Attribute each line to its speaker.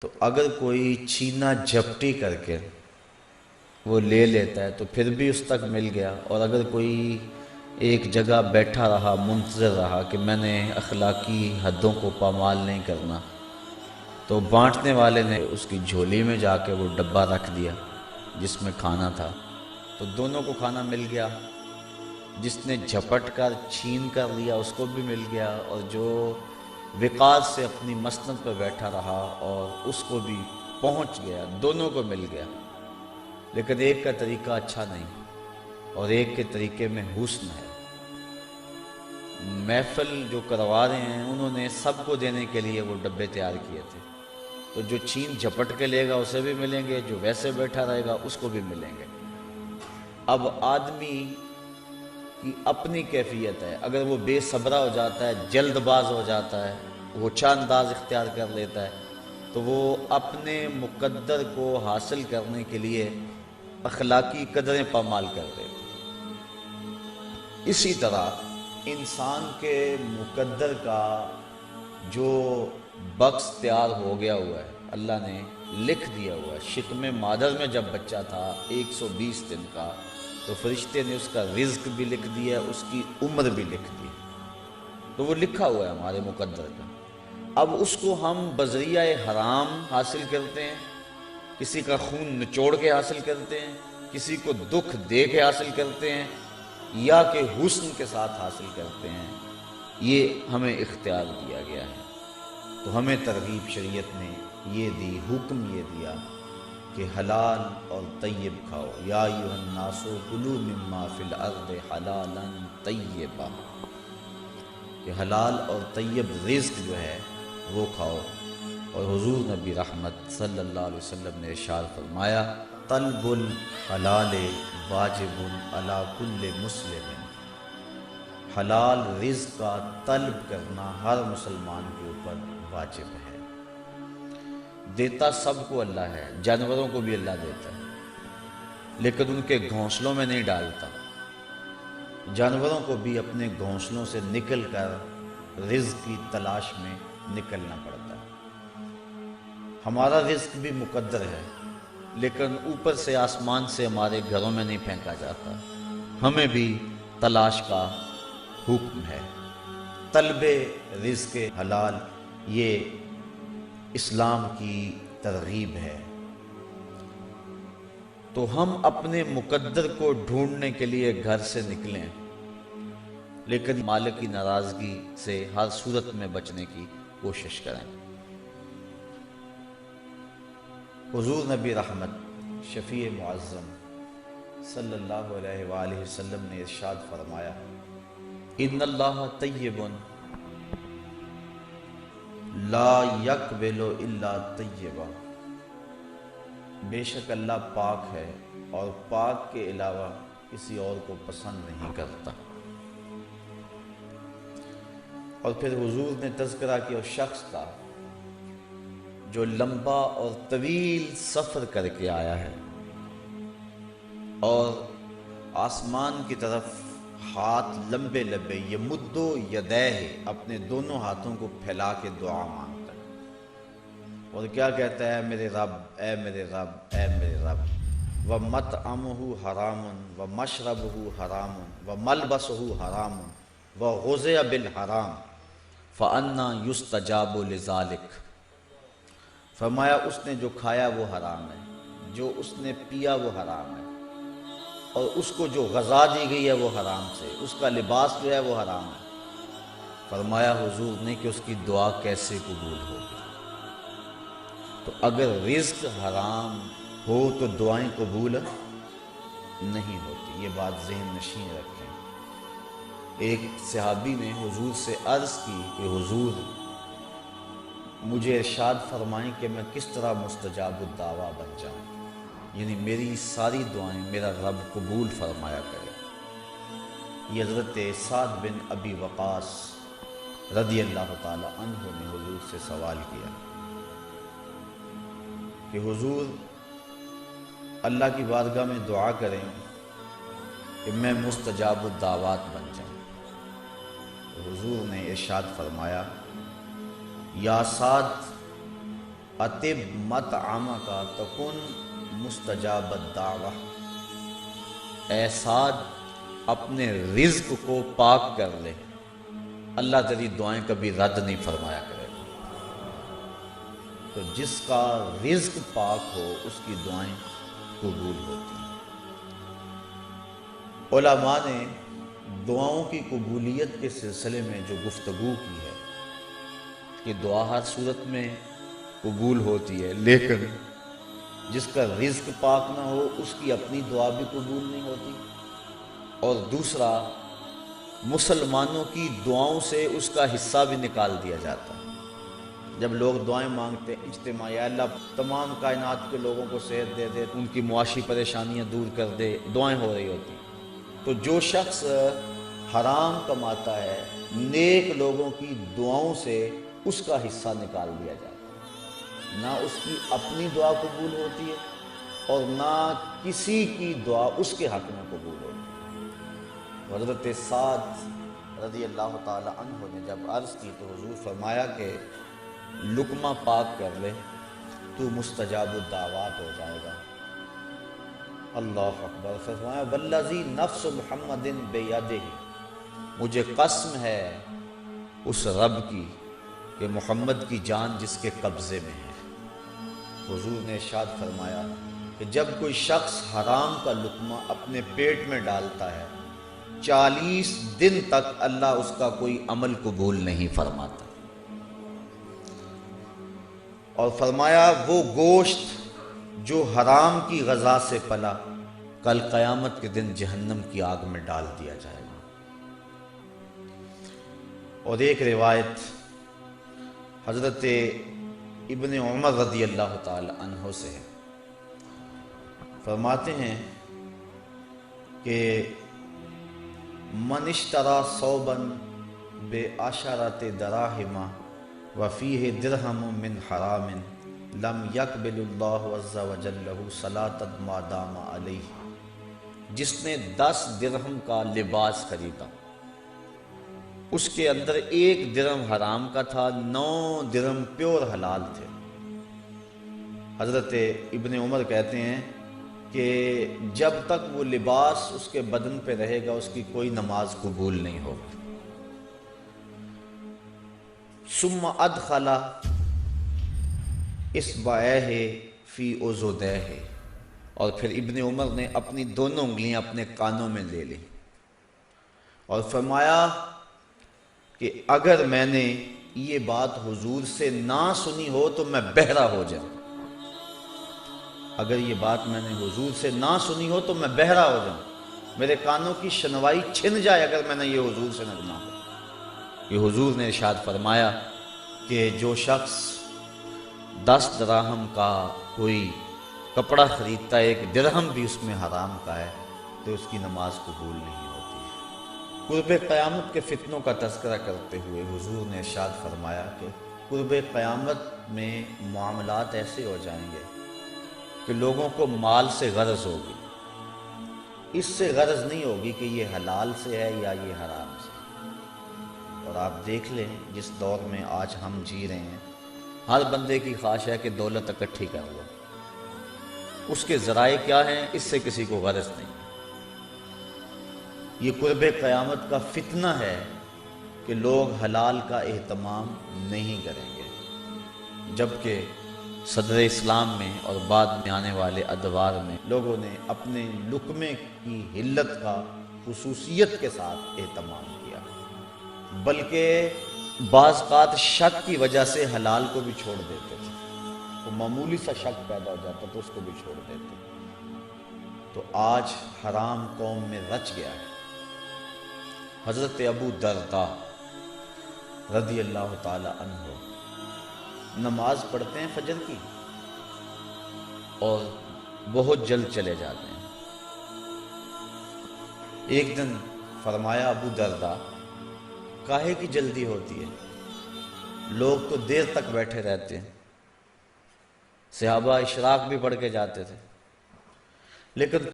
Speaker 1: تو اگر کوئی چینا جھپٹی کر کے وہ لے لیتا ہے تو پھر بھی اس تک مل گیا، اور اگر کوئی ایک جگہ بیٹھا رہا منتظر رہا کہ میں نے اخلاقی حدوں کو پامال نہیں کرنا، تو بانٹنے والے نے اس کی جھولی میں جا کے وہ ڈبہ رکھ دیا جس میں کھانا تھا، تو دونوں کو کھانا مل گیا۔ جس نے جھپٹ کر چھین کر لیا اس کو بھی مل گیا، اور جو وقار سے اپنی مسند پہ بیٹھا رہا اور اس کو بھی پہنچ گیا، دونوں کو مل گیا۔ لیکن ایک کا طریقہ اچھا نہیں اور ایک کے طریقے میں حسن ہے۔ محفل جو کروا رہے ہیں انہوں نے سب کو دینے کے لیے وہ ڈبے تیار کیے تھے، تو جو چھین جھپٹ کے لے گا اسے بھی ملیں گے، جو ویسے بیٹھا رہے گا اس کو بھی ملیں گے۔ اب آدمی کی اپنی کیفیت ہے، اگر وہ بے صبرا ہو جاتا ہے، جلد باز ہو جاتا ہے، غصہ انداز اختیار کر لیتا ہے، تو وہ اپنے مقدر کو حاصل کرنے کے لیے اخلاقی قدریں پامال کر دیتے ہیں۔ اسی طرح انسان کے مقدر کا جو بکس تیار ہو گیا ہوا ہے، اللہ نے لکھ دیا ہوا ہے۔ شکم مادر میں جب بچہ تھا 120 دن کا، تو فرشتے نے اس کا رزق بھی لکھ دیا، اس کی عمر بھی لکھ دی، تو وہ لکھا ہوا ہے ہمارے مقدر کا۔ اب اس کو ہم بذریعہ حرام حاصل کرتے ہیں، کسی کا خون نچوڑ کے حاصل کرتے ہیں، کسی کو دکھ دے کے حاصل کرتے ہیں، یا کہ حسن کے ساتھ حاصل کرتے ہیں، یہ ہمیں اختیار دیا گیا ہے۔ تو ہمیں ترغیب شریعت نے یہ دی، حکم یہ دیا کہ حلال اور طیب کھاؤ، یا ایھا الناس کلوا مما فی الارض حلالا طیبا، کہ حلال اور طیب رزق جو ہے وہ کھاؤ۔ اور حضور نبی رحمت صلی اللہ علیہ وسلم نے ارشاد فرمایا، طلب الحلال واجب علی کل مسلم، حلال رزق کا طلب کرنا ہر مسلمان کے اوپر واجب ہے۔ دیتا سب کو اللہ ہے، جانوروں کو بھی اللہ دیتا ہے، لیکن ان کے گھونسلوں میں نہیں ڈالتا۔ جانوروں کو بھی اپنے گھونسلوں سے نکل کر رزق کی تلاش میں نکلنا پڑتا ہے۔ ہمارا رزق بھی مقدر ہے، لیکن اوپر سے آسمان سے ہمارے گھروں میں نہیں پھینکا جاتا، ہمیں بھی تلاش کا حکم ہے۔ طلب رزق حلال یہ اسلام کی ترغیب ہے۔ تو ہم اپنے مقدر کو ڈھونڈنے کے لیے گھر سے نکلیں، لیکن مالک کی ناراضگی سے ہر صورت میں بچنے کی کوشش کریں۔ حضور نبی رحمت شفیع معظم صلی اللہ علیہ وآلہ وسلم نے ارشاد فرمایا، ان اللہ طیب لا یقبل الا طیبا، بے شک اللہ پاک ہے اور پاک کے علاوہ کسی اور کو پسند نہیں کرتا۔ اور پھر حضور نے تذکرہ کیا اس شخص کا جو لمبا اور طویل سفر کر کے آیا ہے اور آسمان کی طرف ہاتھ لمبے لمبے یمدو یدیہ، اپنے دونوں ہاتھوں کو پھیلا کے دعا مانگتا ہے، اور کیا کہتا ہے، میرے رب، اے میرے رب، اے میرے رب، وَمَطْعَمُهُ حَرَامٌ وَمَشْرَبُهُ حَرَامٌ وَمَلْبَسُهُ حَرَامٌ وَغُذِیَ بِالْحَرَامِ فَأَنَّىٰ يُسْتَجَابُ لِذَٰلِکَ، فرمایا اس نے جو کھایا وہ حرام ہے، جو اس نے پیا وہ حرام ہے، اور اس کو جو غذا دی گئی ہے وہ حرام سے، اس کا لباس جو ہے وہ حرام ہے۔ فرمایا حضور نے کہ اس کی دعا کیسے قبول ہوگی؟ تو اگر رزق حرام ہو تو دعائیں قبول نہیں ہوتی، یہ بات ذہن نشین رکھیں۔ ایک صحابی نے حضور سے عرض کی کہ حضور مجھے ارشاد فرمائیں کہ میں کس طرح مستجاب الدعویٰ بن جاؤں، یعنی میری ساری دعائیں میرا رب قبول فرمایا کرے۔ یہ حضرت سعد بن ابی وقاص رضی اللہ تعالی عنہ نے حضور سے سوال کیا کہ حضور اللہ کی بارگاہ میں دعا کریں کہ میں مستجاب الدعوات بن جاؤں۔ حضور نے ارشاد فرمایا، یا سعد اطب مطعمک تکن مستجاب الدعوہ، اے سعد اپنے رزق کو پاک کر لے، اللہ تیری دعائیں کبھی رد نہیں فرمایا کرے گا۔ تو جس کا رزق پاک ہو اس کی دعائیں قبول ہوتی ہیں۔ علماء نے دعاؤں کی قبولیت کے سلسلے میں جو گفتگو کی ہے کہ دعا ہر صورت میں قبول ہوتی ہے، لیکن جس کا رزق پاک نہ ہو اس کی اپنی دعا بھی قبول نہیں ہوتی، اور دوسرا مسلمانوں کی دعاؤں سے اس کا حصہ بھی نکال دیا جاتا ہے۔ جب لوگ دعائیں مانگتے ہیں اجتماعی، یا اللہ تمام کائنات کے لوگوں کو صحت دے دے، ان کی معاشی پریشانیاں دور کر دے، دعائیں ہو رہی ہوتی، تو جو شخص حرام کماتا ہے نیک لوگوں کی دعاؤں سے اس کا حصہ نکال دیا جاتا ہے، نہ اس کی اپنی دعا قبول ہوتی ہے اور نہ کسی کی دعا اس کے حق میں قبول ہوتی ہے۔ حضرت سعد رضی اللہ تعالی عنہ نے جب عرض کی تو حضور فرمایا کہ لقمہ پاک کر لے تو مستجاب الدعوات ہو جائے گا۔ اللہ اکبر۔ فرمایا والذی نفس محمد بیدہ، مجھے قسم ہے اس رب کی کہ محمد کی جان جس کے قبضے میں ہے۔ حضور نے ارشاد فرمایا کہ جب کوئی شخص حرام کا لقمہ اپنے پیٹ میں ڈالتا ہے 40 دن تک اللہ اس کا کوئی عمل قبول نہیں فرماتا، اور فرمایا وہ گوشت جو حرام کی غذا سے پلا کل قیامت کے دن جہنم کی آگ میں ڈال دیا جائے گا۔ اور ایک روایت حضرت ابن عمر رضی اللہ تعالی عنہ سے ہے، فرماتے ہیں کہ من اشترى ثوبا بعشرة دراہم وفیہ درہم من حرام لم یقبل اللہ عز وجل له صلاۃ ما دام علیہ، جس نے 10 درہم کا لباس خریدا، اس کے اندر 1 درہم حرام کا تھا، 9 درہم پیور حلال تھے۔ حضرت ابن عمر کہتے ہیں کہ جب تک وہ لباس اس کے بدن پہ رہے گا اس کی کوئی نماز قبول نہیں ہوگی۔ ثم ادخل اصبعیہ فی اذنیہ، اور پھر ابن عمر نے اپنی دونوں انگلیاں اپنے کانوں میں لے لی اور فرمایا کہ اگر میں نے یہ بات حضور سے نہ سنی ہو تو میں بہرا ہو جاؤں، اگر یہ بات میں نے حضور سے نہ سنی ہو تو میں بہرا ہو جاؤں، میرے کانوں کی شنوائی چھن جائے اگر میں نے یہ حضور سے نہ سنا ہو۔ یہ حضور نے ارشاد فرمایا کہ جو شخص 10 دراہم کا کوئی کپڑا خریدتا ہے، 1 درہم بھی اس میں حرام کا ہے، تو اس کی نماز قبول نہیں ہوتی۔ قرب قیامت کے فتنوں کا تذکرہ کرتے ہوئے حضور نے ارشاد فرمایا کہ قرب قیامت میں معاملات ایسے ہو جائیں گے کہ لوگوں کو مال سے غرض ہوگی، اس سے غرض نہیں ہوگی کہ یہ حلال سے ہے یا یہ حرام سے۔ اور آپ دیکھ لیں جس دور میں آج ہم جی رہے ہیں، ہر بندے کی خواہش ہے کہ دولت اکٹھی کر لو، اس کے ذرائع کیا ہیں اس سے کسی کو غرض نہیں۔ یہ قرب قیامت کا فتنہ ہے کہ لوگ حلال کا اہتمام نہیں کریں گے، جبکہ صدر اسلام میں اور بعد میں آنے والے ادوار میں لوگوں نے اپنے لقمے کی حلت کا خصوصیت کے ساتھ اہتمام کیا، بلکہ بعض اوقات شک کی وجہ سے حلال کو بھی چھوڑ دیتے تھے، تو معمولی سا شک پیدا ہو جاتا تو اس کو بھی چھوڑ دیتے۔ تو آج حرام قوم میں رچ گیا ہے۔ حضرت ابو درداء رضی اللہ تعالی عنہ نماز پڑھتے ہیں فجر کی اور بہت جلد چلے جاتے ہیں۔ ایک دن فرمایا ابو درداء کاہے کی جلدی ہوتی ہے، لوگ تو دیر تک بیٹھے رہتے ہیں، صحابہ اشراق بھی پڑھ کے جاتے تھے، لیکن